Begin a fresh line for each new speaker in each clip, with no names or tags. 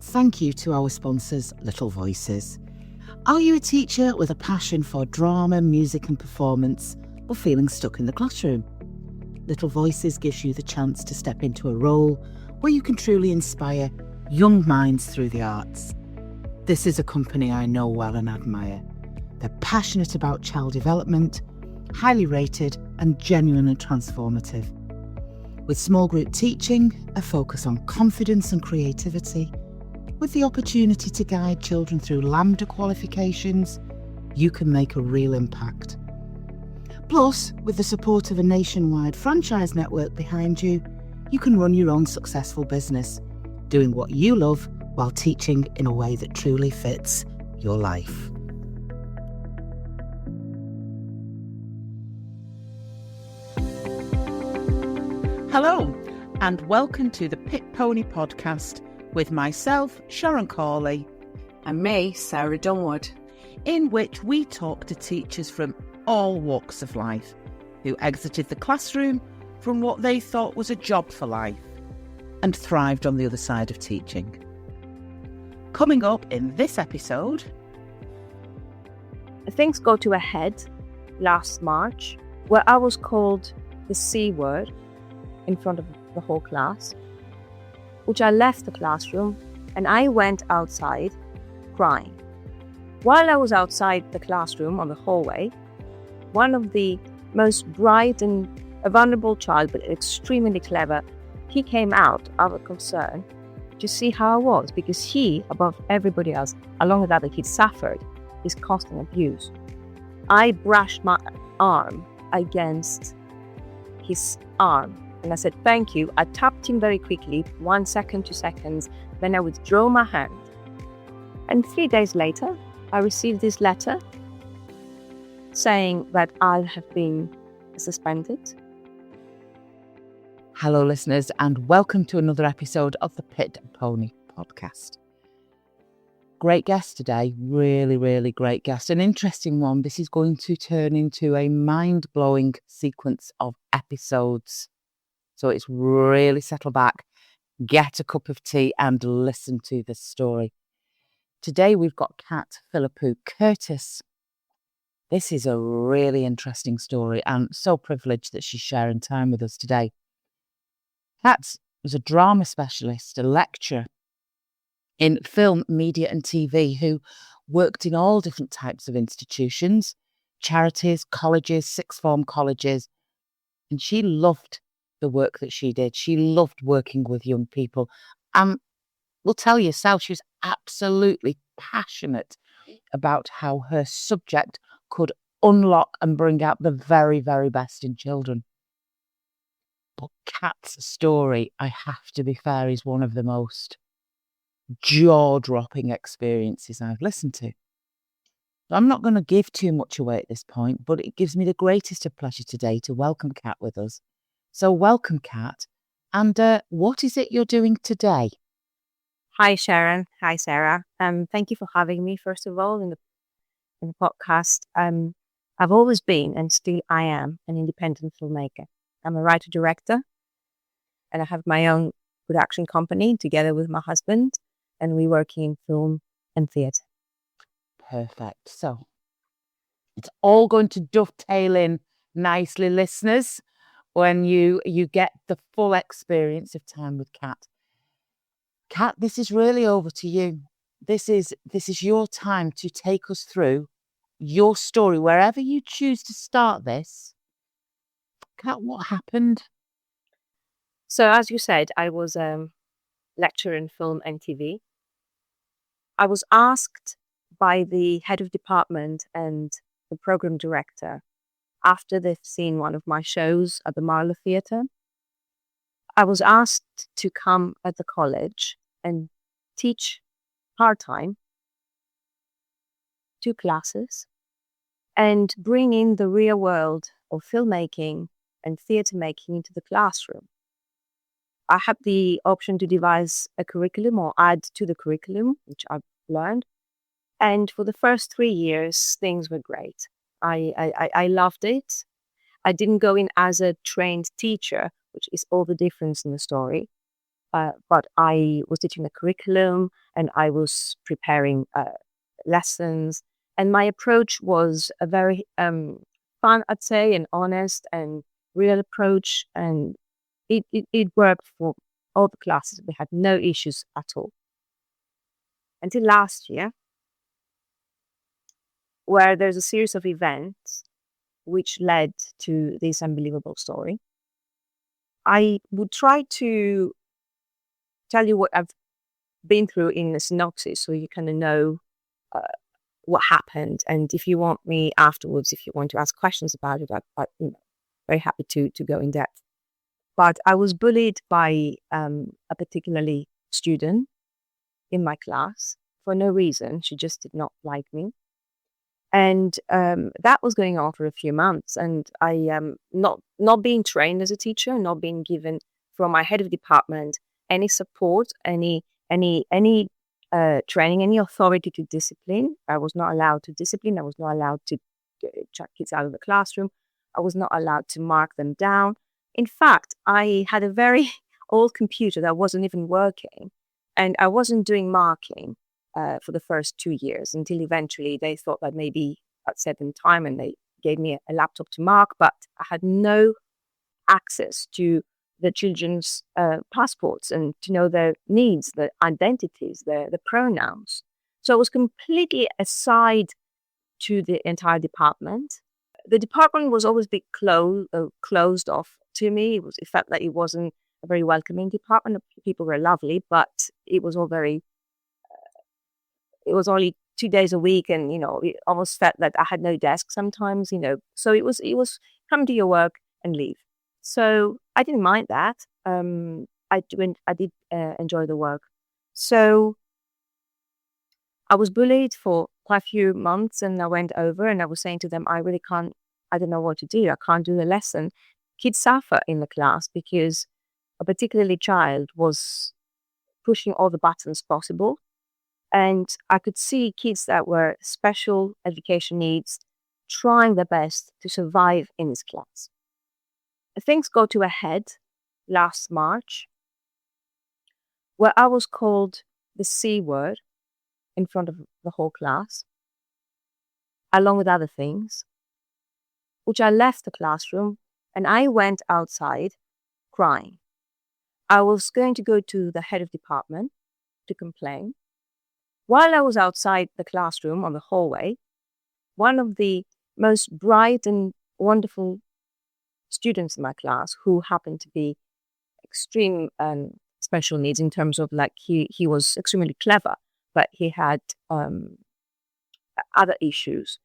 Thank you to our sponsors, Little Voices. Are you a teacher with a passion for drama, music and performance, or feeling stuck in the classroom? Little Voices gives you the chance to step into a role where you can truly inspire young minds through the arts. This is a company I know well and admire. They're passionate about child development, highly rated and genuinely transformative. With small group teaching, a focus on confidence and creativity, with the opportunity to guide children through Lambda qualifications, you can make a real impact. Plus, with the support of a nationwide franchise network behind you, you can run your own successful business, doing what you love while teaching in a way that truly fits your life. Hello, and welcome to the Pit Pony podcast with myself, Sharon Cawley,
and me, Sarah Dunwood,
in which we talk to teachers from all walks of life who exited the classroom from what they thought was a job for life and thrived on the other side of teaching. Coming up in this episode,
things got to a head last March where I was called the C word in front of the whole class, which I left the classroom and I went outside crying. While I was outside the classroom on the hallway, one of the most bright and a vulnerable child, but extremely clever, he came out of concern to see how I was, because he, above everybody else, along with other kids, suffered his constant abuse. I brushed my arm against his arm and I said, "Thank you." I tapped him very quickly, 1 second, 2 seconds, then I withdrew my hand. And 3 days later, I received this letter saying that I have been suspended.
hello listeners, and welcome to another episode of the Pit Pony podcast. Great guest today, really great guest, an interesting one. This is going to turn into a mind-blowing sequence of episodes. So it's really settle back, get a cup of tea and listen to this story. Today we've got Kat Philippou-Curtis. This is a really interesting story and so privileged that she's sharing time with us today. Kat was a drama specialist, a lecturer in film, media and TV who worked in all different types of institutions, charities, colleges, sixth form colleges, and she loved the work that she did. She loved working with young people. Will tell yourself she was absolutely passionate about how her subject could unlock and bring out the very best in children. But Kat's story, I have to be fair, is one of the most jaw-dropping experiences I've listened to. I'm not going to give too much away at this point, but it gives me the greatest of pleasure today to welcome Kat with us. So welcome, Kat. And what is it you're doing today?
Hi, Sharon. Hi, Sarah. Thank you for having me, first of all, in the podcast. I've always been, and still I am, an independent filmmaker. I'm a writer-director, and I have my own production company together with my husband, and we work in film and theatre.
Perfect. So it's all going to dovetail in nicely, listeners, when you get the full experience of time with Kat. Kat, this is really over to you. This is your time to take us through your story, wherever you choose to start this. Kat, what happened?
So, as you said, I was a lecturer in film and TV. I was asked by the head of department and the program director, after they've seen one of my shows at the Marlow Theatre, I was asked to come at the college and teach part-time 2 classes and bring in the real world of filmmaking and theatre making into the classroom. I had the option to devise a curriculum or add to the curriculum, which I've learned. And for the first 3 years, things were great. I loved it. I didn't go in as a trained teacher, which is all the difference in the story. but I was teaching the curriculum and I was preparing lessons. And my approach was a very fun, I'd say, and honest and real approach. And it worked for all the classes. We had no issues at all. Until last year, where there's a series of events which led to this unbelievable story. I would try to tell you what I've been through in a synopsis so you kind of know uh, what happened. And if you want me afterwards, if you want to ask questions about it, I'm very happy to go in depth. But I was bullied by a particularly student in my class for no reason. She just did not like me. And that was going on for a few months. And I not being trained as a teacher, not being given from my head of department any support, any training, any authority to discipline. I was not allowed to discipline. I was not allowed to chuck kids out of the classroom. I was not allowed to mark them down. In fact, I had a very old computer that wasn't even working, and I wasn't doing marking for the first 2 years until eventually they thought that maybe at certain time and they gave me a laptop to mark, but I had no access to the children's passports and to know their needs, their identities, their pronouns. So I was completely aside to the entire department. The department was always a bit closed off to me. It felt like it wasn't a very welcoming department. People were lovely, but it was all very it was only 2 days a week, and it almost felt that I had no desk sometimes. So it was come to your work and leave. So I didn't mind that. I did enjoy the work. So I was bullied for quite a few months, and I went over and I was saying to them, I really can't. I don't know what to do. I can't do the lesson. Kids suffer in the class because a particularly child was pushing all the buttons possible. And I could see kids that were special education needs trying their best to survive in this class. Things got to a head last March, where I was called the C word in front of the whole class, along with other things, which I left the classroom and I went outside crying. I was going to go to the head of department to complain. While I was outside the classroom on the hallway, one of the most bright and wonderful students in my class, who happened to be extreme special needs in terms of he was extremely clever, but he had other issues.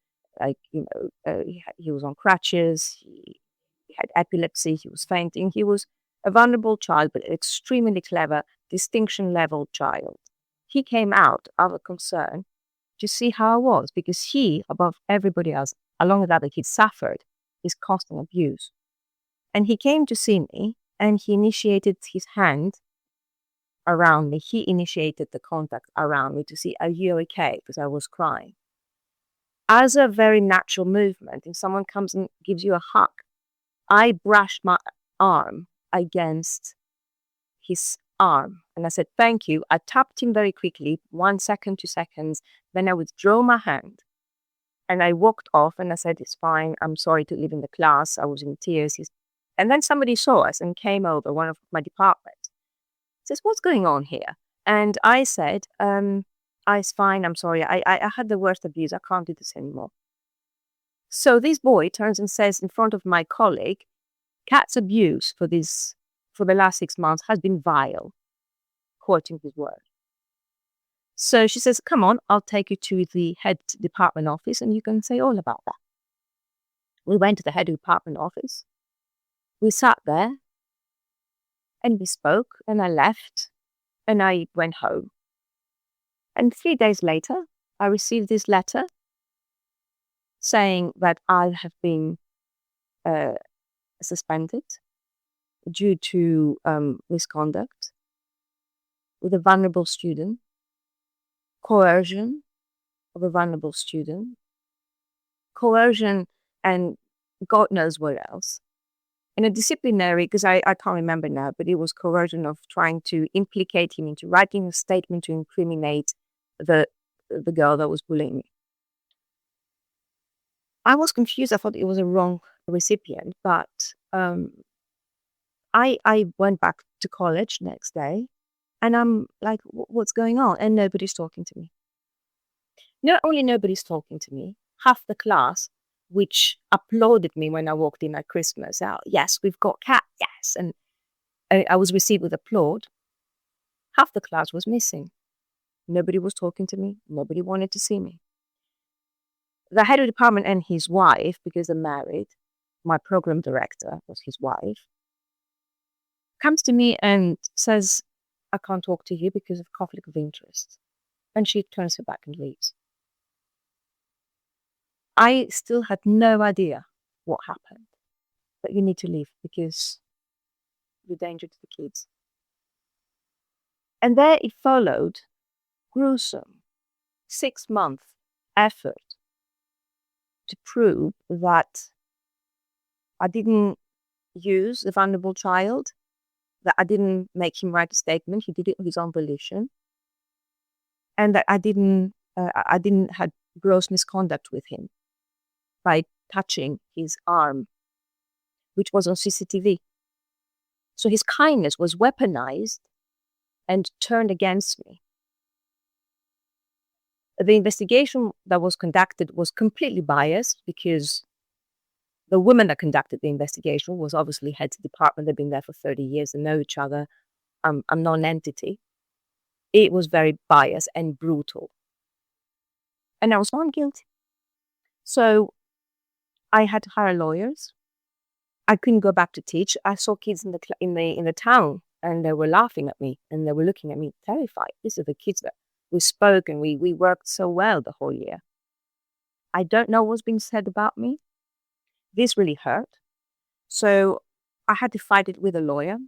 He was on crutches, he had epilepsy, he was fainting. He was a vulnerable child, but extremely clever, distinction level child. He came out of concern to see how I was, because he, above everybody else, along with other kids, suffered this constant abuse. And he came to see me and he initiated his hand around me. He initiated the contact around me to see, are you okay? Because I was crying. As a very natural movement, if someone comes and gives you a hug, I brushed my arm against his arm and I said, thank you. I tapped him very quickly, 1 second, 2 seconds. Then I withdrew my hand and I walked off and I said, it's fine. I'm sorry to leave in the class. I was in tears. And then somebody saw us and came over, one of my department. Says, what's going on here? And I said, it's fine. I'm sorry. I had the worst abuse. I can't do this anymore. So this boy turns and says in front of my colleague, Kat's abuse for the last 6 months has been vile, quoting his word. So she says, come on, I'll take you to the head department office and you can say all about that. We went to the head department office. We sat there and we spoke and I left and I went home. And 3 days later, I received this letter saying that I have been suspended due to misconduct with a vulnerable student, coercion of a vulnerable student, coercion and God knows what else. And a disciplinary, because I can't remember now, but it was coercion of trying to implicate him into writing a statement to incriminate the girl that was bullying me. I was confused. I thought it was a wrong recipient, but I went back to college next day, and I'm like, what's going on? And nobody's talking to me. Not only nobody's talking to me, half the class, which applauded me when I walked in at Christmas. Oh, yes, we've got Kat, yes. And I was received with applaud. Half the class was missing. Nobody was talking to me. Nobody wanted to see me. The head of department and his wife, because they're married, my program director was his wife, comes to me and says, I can't talk to you because of conflict of interest. And she turns her back and leaves. I still had no idea what happened, but you need to leave because you're a danger to the kids. And there it followed gruesome 6-month effort to prove that I didn't use the vulnerable child, that I didn't make him write a statement. He did it of his own volition, and that I didn't have gross misconduct with him by touching his arm, which was on CCTV. So his kindness was weaponized and turned against me. The investigation that was conducted was completely biased because the woman that conducted the investigation was obviously head of department. They've been there for 30 years and know each other. I'm non-entity. It was very biased and brutal. And I was found guilty. So I had to hire lawyers. I couldn't go back to teach. I saw kids in the town, and they were laughing at me, and they were looking at me terrified. These are the kids that we spoke and we worked so well the whole year. I don't know what's being said about me. This really hurt. So I had to fight it with a lawyer.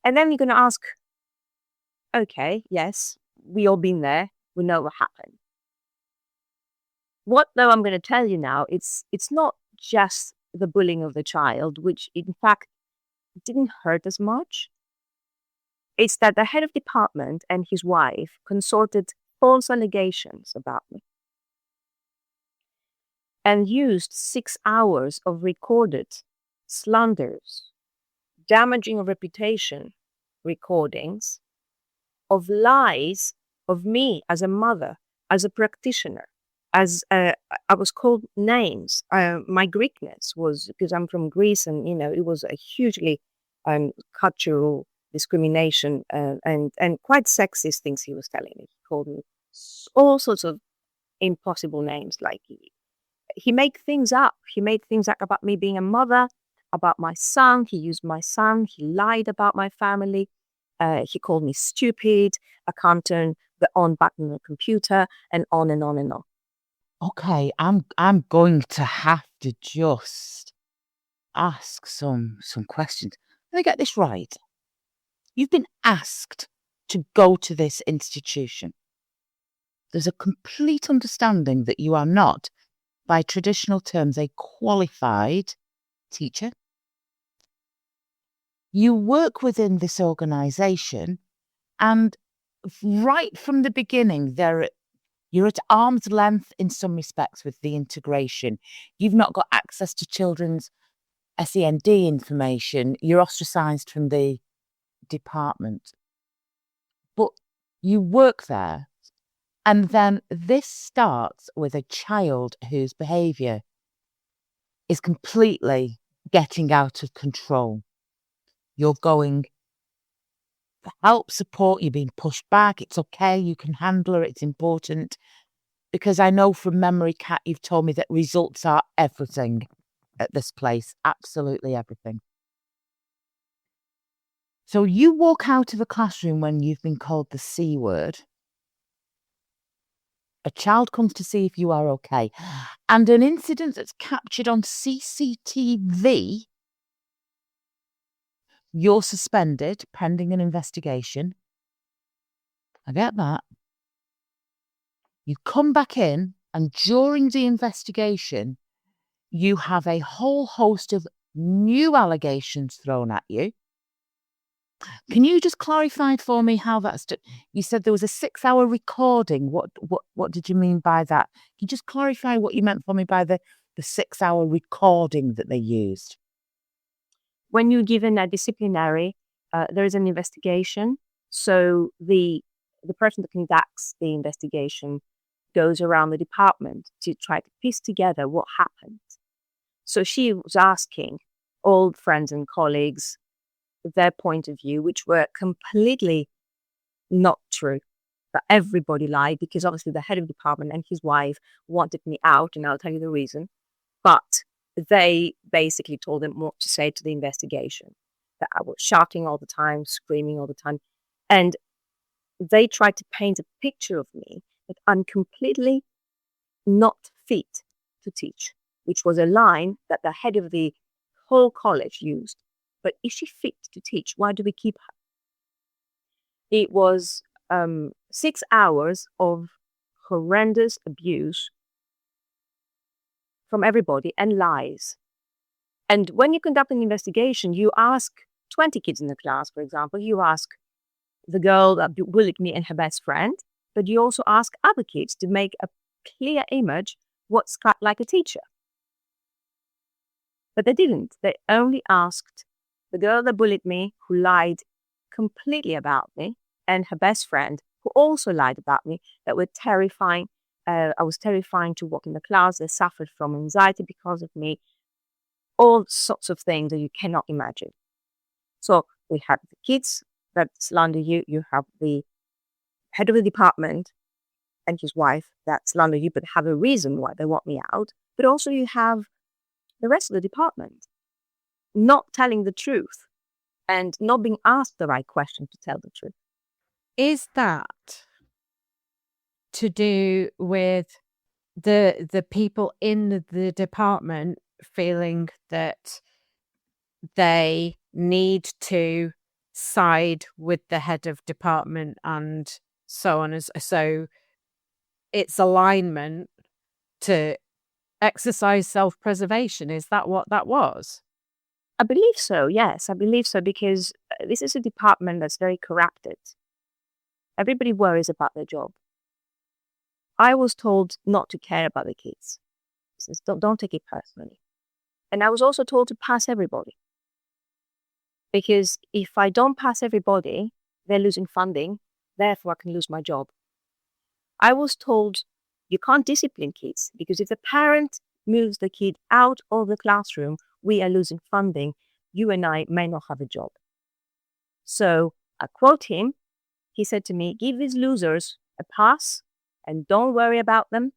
And then you're going to ask, okay, yes, we all been there. We know what happened. What, though, I'm going to tell you now, it's not just the bullying of the child, which in fact didn't hurt as much. It's that the head of department and his wife consorted false allegations about me and used 6 hours of recorded slanders, damaging of reputation recordings, of lies of me as a mother, as a practitioner, as I was called names. My Greekness was because I'm from Greece, and it was a hugely cultural discrimination and quite sexist things he was telling me. He called me all sorts of impossible names. Like he made things up. He made things up about me being a mother, about my son. He used my son. He lied about my family. He called me stupid. I can't turn the on button on the computer, and on and on and on.
Okay, I'm going to have to just ask some questions. Let me get this right. You've been asked to go to this institution. There's a complete understanding that you are not, by traditional terms, a qualified teacher. You work within this organisation, and right from the beginning, you're at arm's length in some respects with the integration. You've not got access to children's SEND information. You're ostracised from the department. But you work there, and then this starts with a child whose behaviour is completely getting out of control. You're going for help, support, you're being pushed back. It's okay, you can handle it, it's important. Because I know from memory, Kat, you've told me that results are everything at this place. Absolutely everything. So you walk out of a classroom when you've been called the C word. A child comes to see if you are okay. And an incident that's captured on CCTV, you're suspended pending an investigation. I get that. You come back in, and during the investigation, you have a whole host of new allegations thrown at you. Can you just clarify for me how that's done? You said there was a 6-hour recording. What did you mean by that? Can you just clarify what you meant for me by the 6-hour recording that they used?
When you're given a disciplinary, there is an investigation. So the person that conducts the investigation goes around the department to try to piece together what happened. So she was asking old friends and colleagues their point of view, which were completely not true. But everybody lied, because obviously the head of department and his wife wanted me out, and I'll tell you the reason. But they basically told them what to say to the investigation, that I was shouting all the time, screaming all the time. And they tried to paint a picture of me that I'm completely not fit to teach, which was a line that the head of the whole college used. But is she fit to teach? Why do we keep her? It was 6 hours of horrendous abuse from everybody and lies. And when you conduct an investigation, you ask 20 kids in the class, for example, you ask the girl that bullied me and her best friend, but you also ask other kids to make a clear image what's like a teacher. But they didn't. They only asked the girl that bullied me, who lied completely about me, and her best friend, who also lied about me, that were terrifying. I was terrifying to walk in the class. They suffered from anxiety because of me. All sorts of things that you cannot imagine. So we have the kids that slander you. You have the head of the department and his wife that slander you, but have a reason why they want me out. But also you have the rest of the department not telling the truth and not being asked the right question to tell the truth.
Is that to do with the people in the department feeling that they need to side with the head of department and so on, so it's alignment to exercise self-preservation? Is that what that was?
I believe so, yes. I believe so, because this is a department that's very corrupted. Everybody worries about their job. I was told not to care about the kids. It says, don't take it personally. And I was also told to pass everybody. Because if I don't pass everybody, they're losing funding. Therefore, I can lose my job. I was told you can't discipline kids, because if the parent moves the kid out of the classroom, we are losing funding. You and I may not have a job. So I quote him. He said to me, give these losers a pass and don't worry about them,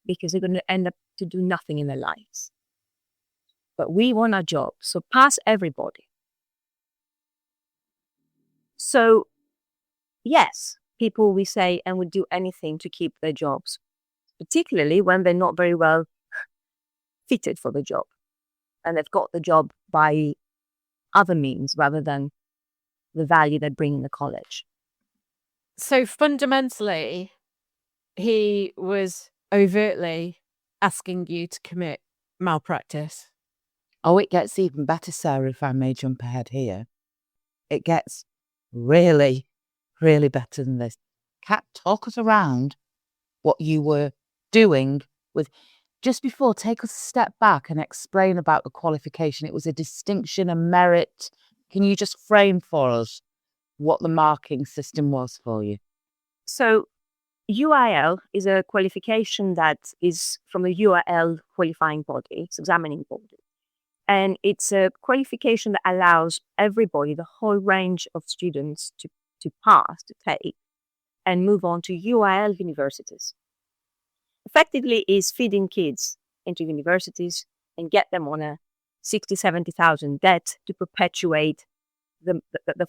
because they're going to end up to do nothing in their lives. But we want our job, so pass everybody. So yes, people we say and would do anything to keep their jobs, particularly when they're not very well fitted for the job and they've got the job by other means rather than the value they bring in the college.
So fundamentally, he was overtly asking you to commit malpractice.
Oh, it gets even better, Sarah, if I may jump ahead here. It gets really, really better than this. Kat, talk us around what you were doing with... Just before, take us a step back and explain about the qualification. It was a distinction, a merit. Can you just frame for us what the marking system was for you?
So UIL is a qualification that is from the UIL qualifying body, it's examining body. And it's a qualification that allows everybody, the whole range of students, to pass, to take, and move on to UIL universities. Effectively is feeding kids into universities and get them on a 60,000, 70,000 debt to perpetuate the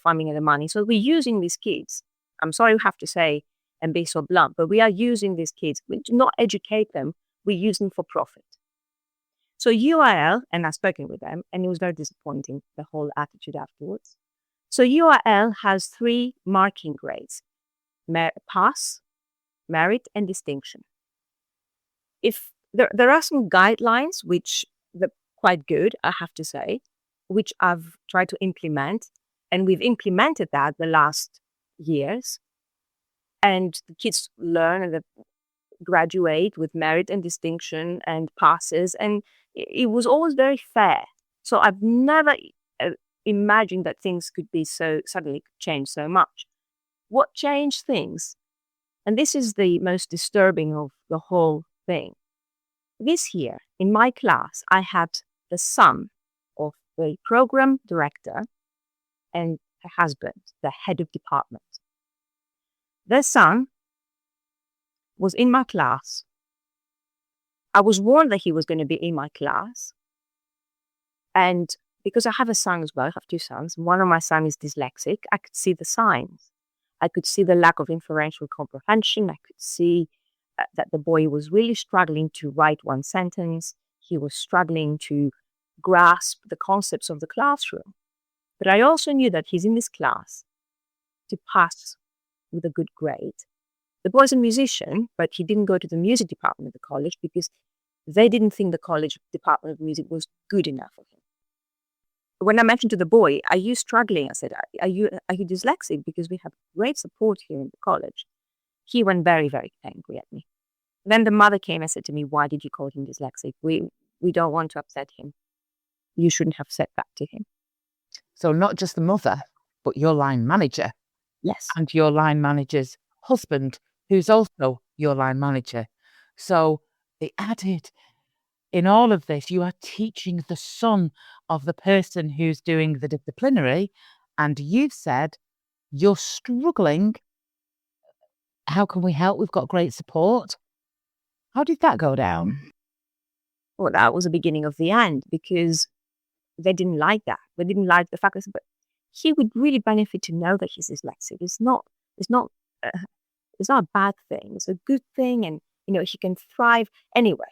funding and the money. So we're using these kids. I'm sorry we have to say and be so blunt, but we are using these kids. We do not educate them. We use them for profit. So UIL, and I've spoken with them, and it was very disappointing, the whole attitude afterwards. So UIL has 3 marking grades: pass, merit, and distinction. If there are some guidelines which the quite good, I have to say, which I've tried to implement. And we've implemented that the last years. And the kids learn and they graduate with merit and distinction and passes. And it was always very fair. So I've never imagined that things could be so suddenly change so much. What changed things? And this is the most disturbing of the whole thing. This year, in my class, I had the son of the program director and her husband, the head of department. Their son was in my class. I was warned that he was going to be in my class. And because I have a son as well, I have two sons. One of my sons is dyslexic. I could see the signs. I could see the lack of inferential comprehension. I could see that the boy was really struggling to write one sentence. He was struggling to grasp the concepts of the classroom. But I also knew that he's in this class to pass with a good grade. The boy's a musician, but he didn't go to the music department of the college because they didn't think the college department of music was good enough for him. When I mentioned to the boy, "Are you struggling?" I said, are you dyslexic? Because we have great support here in the college. He went very, very angry at me. Then the mother came and said to me, "Why did you call him dyslexic? We don't want to upset him. You shouldn't have said that to him."
So not just the mother, but your line manager.
Yes.
And your line manager's husband, who's also your line manager. So the added in all of this, you are teaching the son of the person who's doing the disciplinary, and you've said you're struggling. How can we help? We've got great support. How did that go down?
Well, that was the beginning of the end because they didn't like that. They didn't like the fact that but he would really benefit to know that he's dyslexic. It's not a bad thing. It's a good thing, and he can thrive anyway.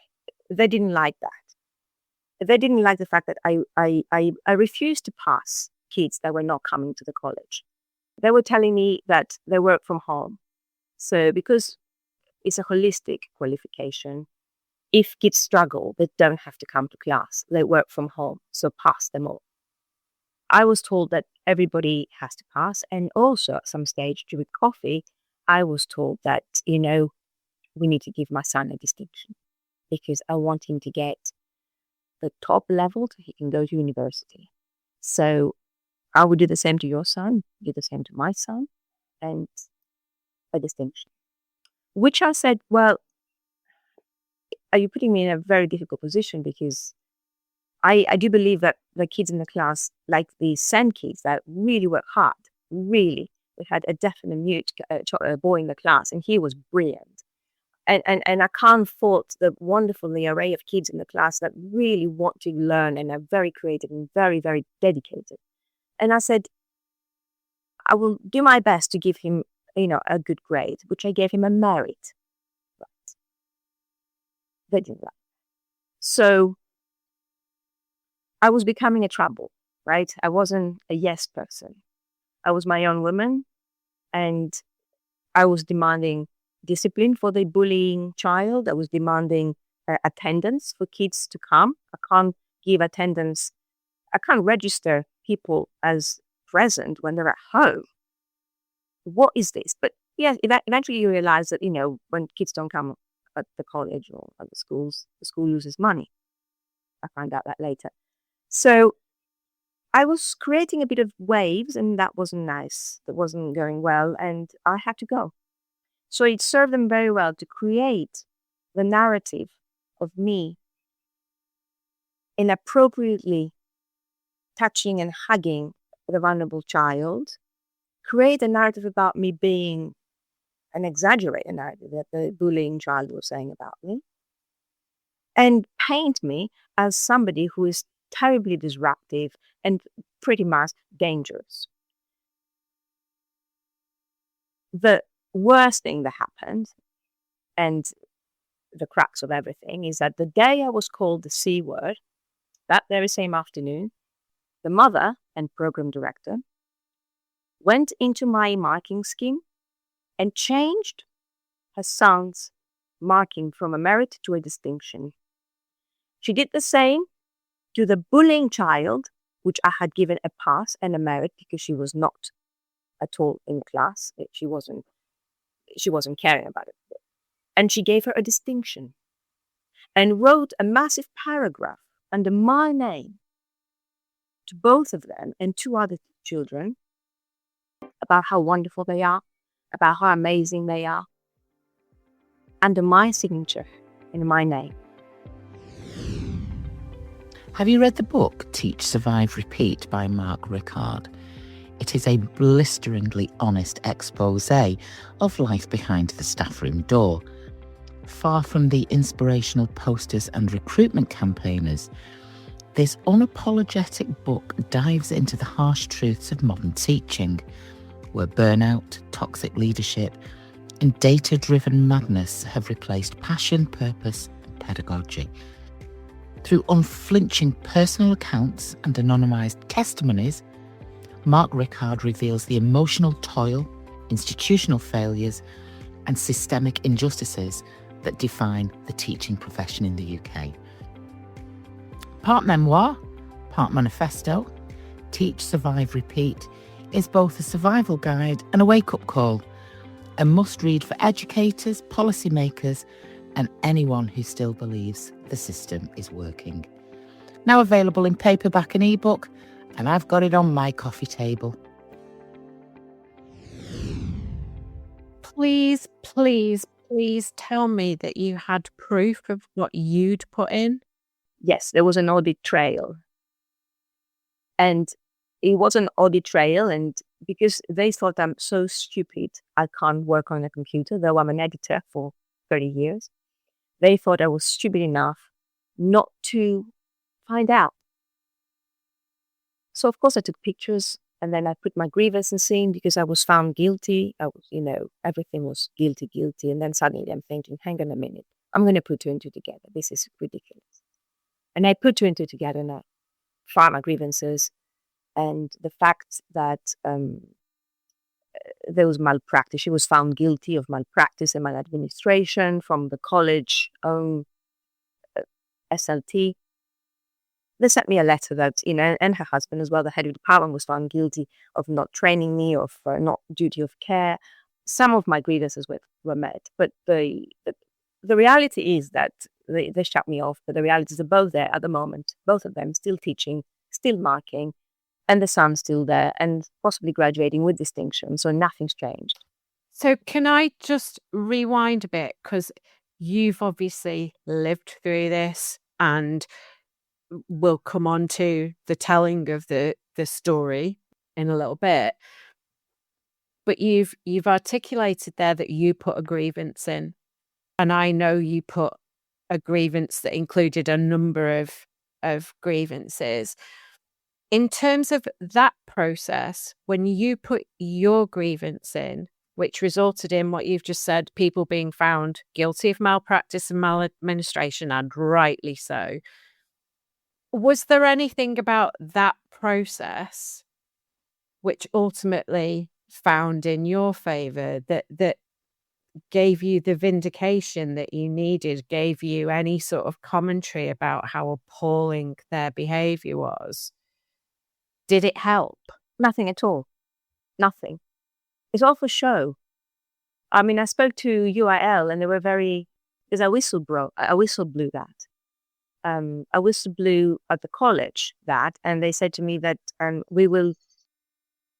They didn't like that. They didn't like the fact that I refused to pass kids that were not coming to the college. They were telling me that they work from home. So because it's a holistic qualification, if kids struggle, they don't have to come to class. They work from home, so pass them all. I was told that everybody has to pass. And also at some stage during coffee, I was told that, we need to give my son a distinction because I want him to get the top level so he can go to university. So I would do the same to your son, do the same to my son, and a distinction. Which I said, well, are you putting me in a very difficult position? Because I do believe that the kids in the class, like the SEN kids that really work hard, really. We had a deaf and a mute boy in the class, and he was brilliant. And I can't fault the wonderfully array of kids in the class that really want to learn and are very creative and very, very dedicated. And I said, I will do my best to give him, a good grade, which I gave him a merit. Right. They didn't like. So I was becoming a trouble, right? I wasn't a yes person. I was my own woman, and I was demanding discipline for the bullying child. I was demanding attendance for kids to come. I can't give attendance. I can't register people as present when they're at home. What is this? But yeah, eventually you realize that, when kids don't come at the college or at the schools, the school loses money. I find out that later. So I was creating a bit of waves, and that wasn't nice. That wasn't going well, and I had to go. So it served them very well to create the narrative of me inappropriately touching and hugging the vulnerable child, create a narrative about me being an exaggerated narrative that the bullying child was saying about me, and paint me as somebody who is terribly disruptive and pretty much dangerous. The worst thing that happened, and the crux of everything, is that the day I was called the C word, that very same afternoon, the mother and program director went into my marking scheme and changed her son's marking from a merit to a distinction. She did the same to the bullying child, which I had given a pass and a merit because she was not at all in class. She wasn't caring about it. And she gave her a distinction and wrote a massive paragraph under my name to both of them and 2 other children about how wonderful they are, about how amazing they are, under my signature in my name.
Have you read the book Teach, Survive, Repeat by Mark Rickard? It is a blisteringly honest expose of life behind the staff room door. Far from the inspirational posters and recruitment campaigners, this unapologetic book dives into the harsh truths of modern teaching, where burnout, toxic leadership, and data-driven madness have replaced passion, purpose, and pedagogy. Through unflinching personal accounts and anonymised testimonies, Mark Rickard reveals the emotional toil, institutional failures, and systemic injustices that define the teaching profession in the UK. Part memoir, part manifesto, Teach, Survive, Repeat is both a survival guide and a wake-up call, a must-read for educators, policymakers, and anyone who still believes the system is working. Now available in paperback and ebook, and I've got it on my coffee table.
Please, please, please tell me that you had proof of what you'd put in.
Yes, there was an audit trail. And it was an audit trail, and because they thought I'm so stupid, I can't work on a computer, though I'm an editor for 30 years. They thought I was stupid enough not to find out. So, of course, I took pictures, and then I put my grievances in because I was found guilty. I was, everything was guilty. And then suddenly I'm thinking, hang on a minute, I'm going to put 2 and 2 together. This is ridiculous. And I put 2 and 2 together, and I filed my grievances. And the fact that there was malpractice, she was found guilty of malpractice and maladministration from the college own SLT. They sent me a letter that, and her husband as well, the head of the department, was found guilty of not training me, of not duty of care. Some of my grievances were met, but the reality is that they shut me off. But the reality is they're both there at the moment, both of them still teaching, still marking, and the son's still there and possibly graduating with distinction. So nothing's changed.
So can I just rewind a bit? Because you've obviously lived through this, and we'll come on to the telling of the story in a little bit. But you've articulated there that you put a grievance in. And I know you put a grievance that included a number of grievances. In terms of that process, when you put your grievance in, which resulted in what you've just said, people being found guilty of malpractice and maladministration, and rightly so, was there anything about that process which ultimately found in your favour that gave you the vindication that you needed, gave you any sort of commentary about how appalling their behaviour was? Did it help?
Nothing at all. Nothing. It's all for show. I mean, I spoke to UIL and they were because I whistleblew that. I whistleblew at the college that, and they said to me that we will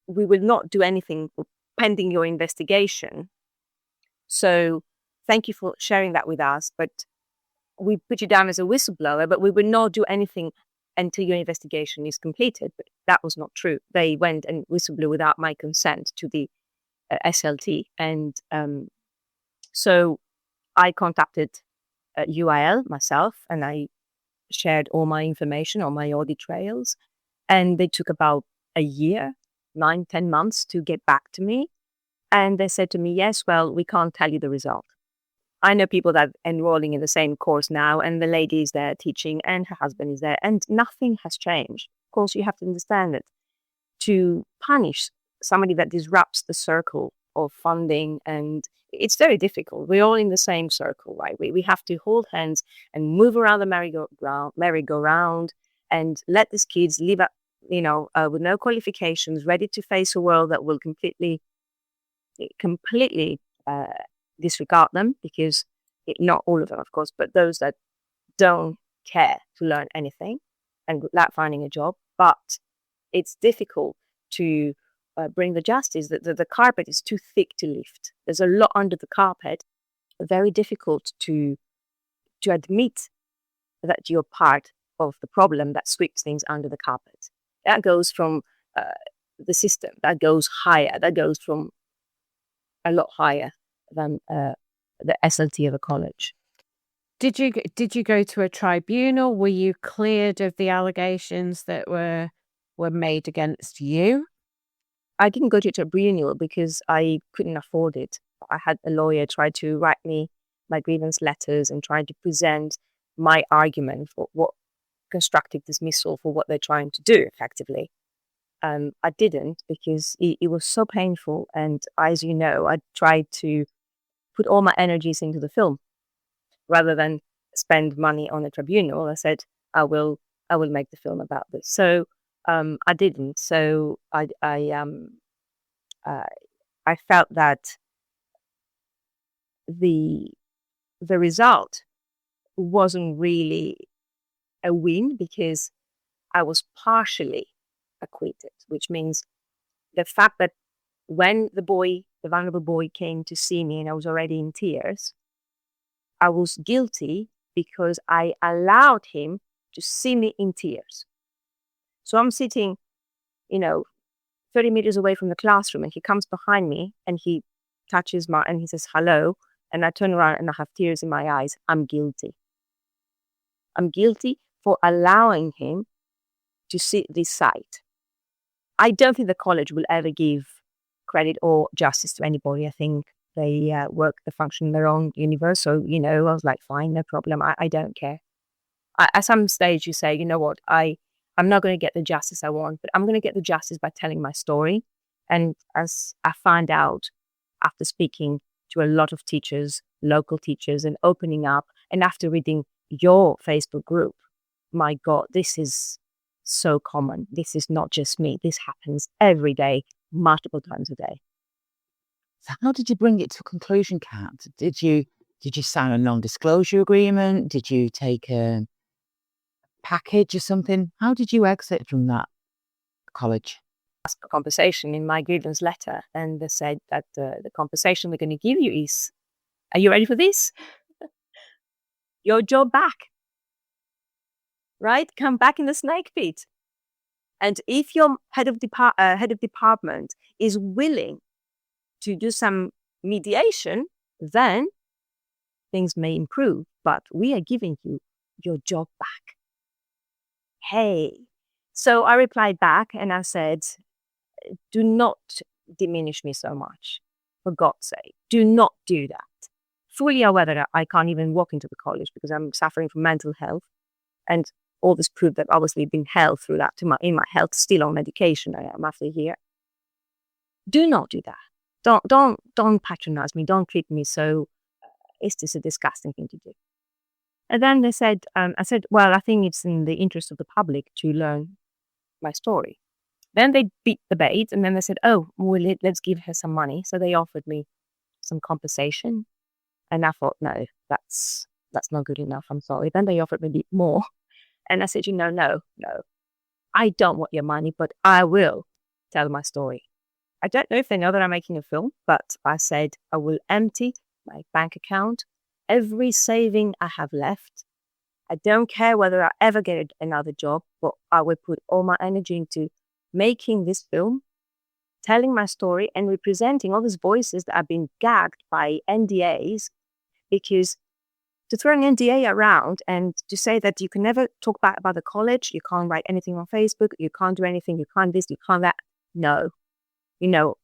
not do anything pending your investigation. So thank you for sharing that with us, but we put you down as a whistleblower, but we will not do anything until your investigation is completed. But that was not true. They went and whistleblew without my consent to the SLT. And so I contacted UIL myself, and I shared all my information on my audit trails. And they took about a year, 9-10 months to get back to me. And they said to me, yes, well, we can't tell you the result. I know people that are enrolling in the same course now, and the lady is there teaching and her husband is there, and nothing has changed. Of course, you have to understand that to punish somebody that disrupts the circle of funding, and it's very difficult. We're all in the same circle, right? We have to hold hands and move around the merry-go-round and let these kids live up, with no qualifications, ready to face a world that will completely disregard them, because not all of them, of course, but those that don't care to learn anything and without finding a job. But it's difficult to bring the justice. The carpet is too thick to lift. There's a lot under the carpet. Very difficult to admit that you're part of the problem that sweeps things under the carpet. That goes from the system. That goes higher. That goes from a lot higher than the SLT of a college.
Did you go to a tribunal? Were you cleared of the allegations that were made against you?
I didn't go to a tribunal because I couldn't afford it. I had a lawyer try to write me my grievance letters and try to present my argument for what constructive dismissal for what they're trying to do effectively. I didn't, because it was so painful. And as you know, I tried to put all my energies into the film rather than spend money on a tribunal. I said, I will make the film about this. So I didn't. So I felt that the result wasn't really a win, because I was partially acquitted, which means the fact that when the vulnerable boy came to see me and I was already in tears, I was guilty because I allowed him to see me in tears. So I'm sitting, 30 meters away from the classroom, and he comes behind me and he touches and he says, hello. And I turn around and I have tears in my eyes. I'm guilty. I'm guilty for allowing him to see this side. I don't think the college will ever give credit or justice to anybody. I think they function in their own universe. So, I was like, fine, no problem. I don't care. At some stage you say, you know what, I'm not going to get the justice I want, but I'm going to get the justice by telling my story. And as I found out after speaking to a lot of teachers, local teachers, and opening up, and after reading your Facebook group, my God, this is so common. This is not just me. This happens every day, multiple times a day.
So how did you bring it to a conclusion, Kat? Did you sign a non-disclosure agreement? Did you take a package or something? How did you exit from that college?
A compensation in my grievance letter, and they said that the compensation we're going to give you is, are you ready for this? Your job back. Right? Come back in the snake pit. And if your head of department is willing to do some mediation, then things may improve. But we are giving you your job back. Hey. So I replied back and I said, do not diminish me so much. For God's sake, do not do that. Fully aware that I can't even walk into the college because I'm suffering from mental health. And all this proof that obviously been held through that in my health, still on medication. I'm actually here. Do not do that. Don't patronize me. Don't treat me so. It's just a disgusting thing to do. And then they said, I said, well, I think it's in the interest of the public to learn my story. Then they beat the bait, and then they said, oh, well, let's give her some money. So they offered me some compensation. And I thought, no, that's not good enough. I'm sorry. Then they offered me a bit more. And I said, no. I don't want your money, but I will tell my story. I don't know if they know that I'm making a film, but I said I will empty my bank account, every saving I have left. I don't care whether I ever get another job, but I will put all my energy into making this film, telling my story, and representing all these voices that have been gagged by NDAs, because to throw an NDA around and to say that you can never talk back about the college, you can't write anything on Facebook, you can't do anything, you can't this, you can't that. No.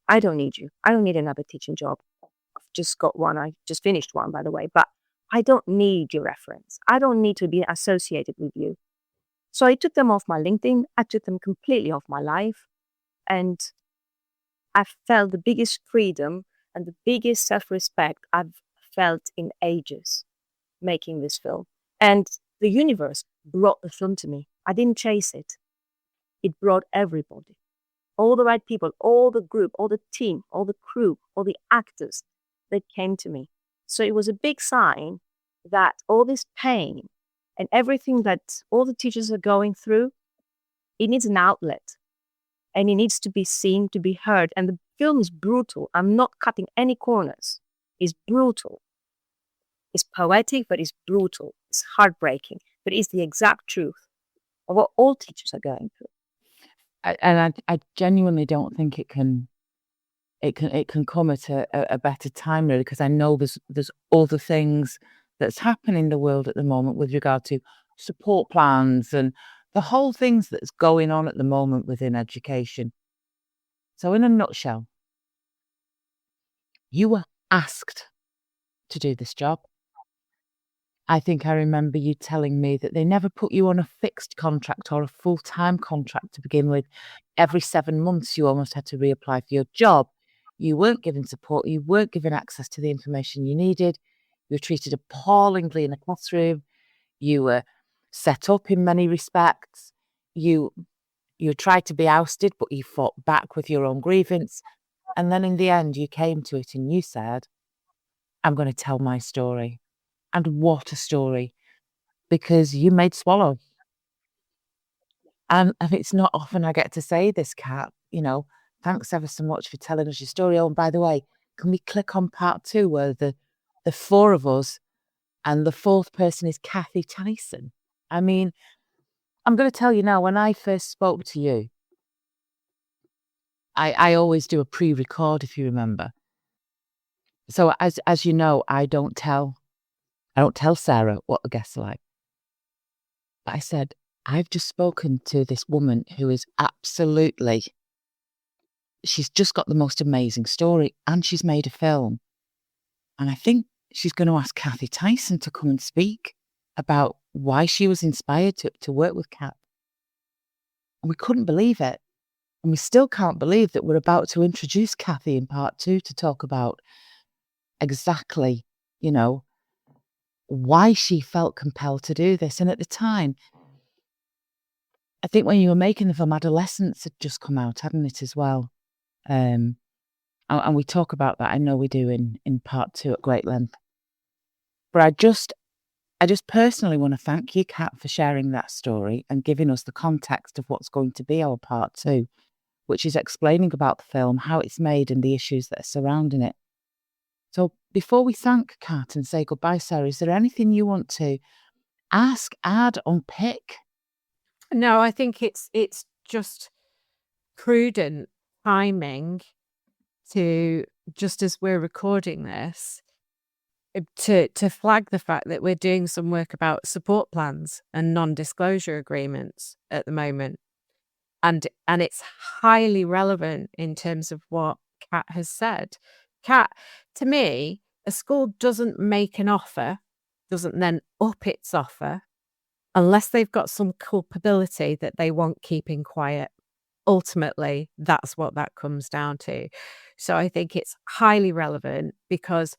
I don't need you. I don't need another teaching job. I've just got one. I just finished one, by the way. But I don't need your reference. I don't need to be associated with you. So I took them off my LinkedIn. I took them completely off my life. And I felt the biggest freedom and the biggest self-respect I've felt in ages making this film. And the universe brought the film to me. I didn't chase it. It brought everybody, all the right people, all the group, all the team, all the crew, all the actors that came to me. So it was a big sign that all this pain and everything that all the teachers are going through, it needs an outlet and it needs to be seen, to be heard. And the film is brutal. I'm not cutting any corners. It's brutal. It's poetic, but it's brutal. It's heartbreaking, but it's the exact truth of what all teachers are going through.
I genuinely don't think it can come at a better time, really, because I know there's other things that's happening in the world at the moment with regard to support plans and the whole things that's going on at the moment within education. So in a nutshell, you were asked to do this job. I think I remember you telling me that they never put you on a fixed contract or a full-time contract to begin with. Every 7 months, you almost had to reapply for your job. You weren't given support. You weren't given access to the information you needed. You were treated appallingly in the classroom. You were set up in many respects. You tried to be ousted, but you fought back with your own grievance. And then in the end, you came to it and you said, I'm going to tell my story. And what a story, because you made Swallow. And it's not often I get to say this, Kat, thanks ever so much for telling us your story. Oh, and by the way, can we click on part 2 where the 4 of us and the 4th person is Kathy Tyson? I mean, I'm going to tell you now, when I first spoke to you, I always do a pre-record, if you remember. So as you know, I don't tell Sarah what the guests are like. But I said, I've just spoken to this woman who is absolutely, she's just got the most amazing story and she's made a film. And I think she's going to ask Kathy Tyson to come and speak about why she was inspired to work with Kat. And we couldn't believe it. And we still can't believe that we're about to introduce Kathy in part 2 to talk about exactly, why she felt compelled to do this. And at the time, I think when you were making the film, Adolescence had just come out, hadn't it, as well? And we talk about that. I know we do in part 2 at great length. But I just personally want to thank you, Kat, for sharing that story and giving us the context of what's going to be our part 2, which is explaining about the film, how it's made and the issues that are surrounding it. So before we thank Kat and say goodbye, Sarah, is there anything you want to ask, add, unpick?
No, I think it's just prudent timing to, just as we're recording this, to flag the fact that we're doing some work about support plans and non-disclosure agreements at the moment. And it's highly relevant in terms of what Kat has said. Kat, to me, a school doesn't make an offer, doesn't then up its offer, unless they've got some culpability that they want keeping quiet. Ultimately, that's what that comes down to. So I think it's highly relevant because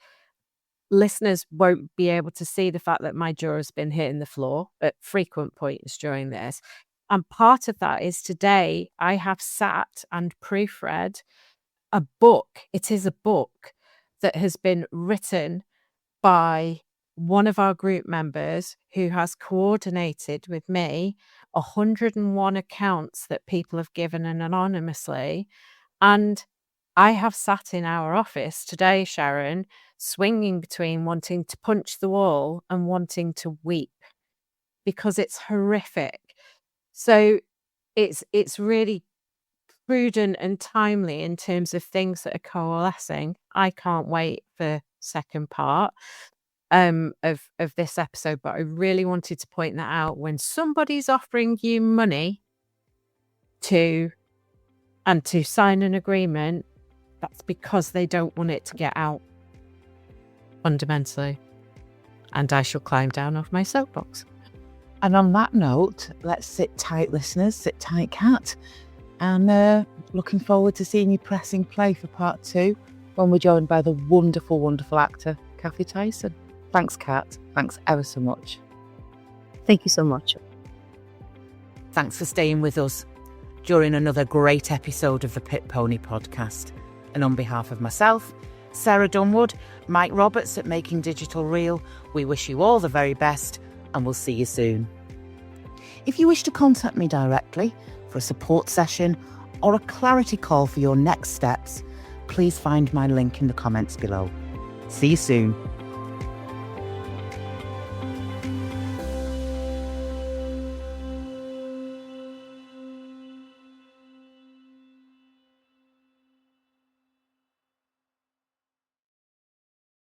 listeners won't be able to see the fact that my jaw has been hitting the floor at frequent points during this. And part of that is today I have sat and proofread a book. It is a book that has been written by one of our group members who has coordinated with me 101 accounts that people have given anonymously. And I have sat in our office today, Sharon, swinging between wanting to punch the wall and wanting to weep because it's horrific. So it's really prudent and timely in terms of things that are coalescing. I can't wait for second part of this episode, but I really wanted to point that out. When somebody's offering you money to sign an agreement, that's because they don't want it to get out, fundamentally. And I shall climb down off my soapbox.
And on that note, let's sit tight, listeners, sit tight, Kat. And looking forward to seeing you pressing play for part 2 when we're joined by the wonderful, wonderful actor, Kathy Tyson. Thanks, Kat. Thanks ever so much.
Thank you so much.
Thanks for staying with us during another great episode of the Pit Pony podcast. And on behalf of myself, Sarah Dunwood, Mike Roberts at Making Digital Real, we wish you all the very best and we'll see you soon. If you wish to contact me directly for a support session or a clarity call for your next steps, please find my link in the comments below. See you soon.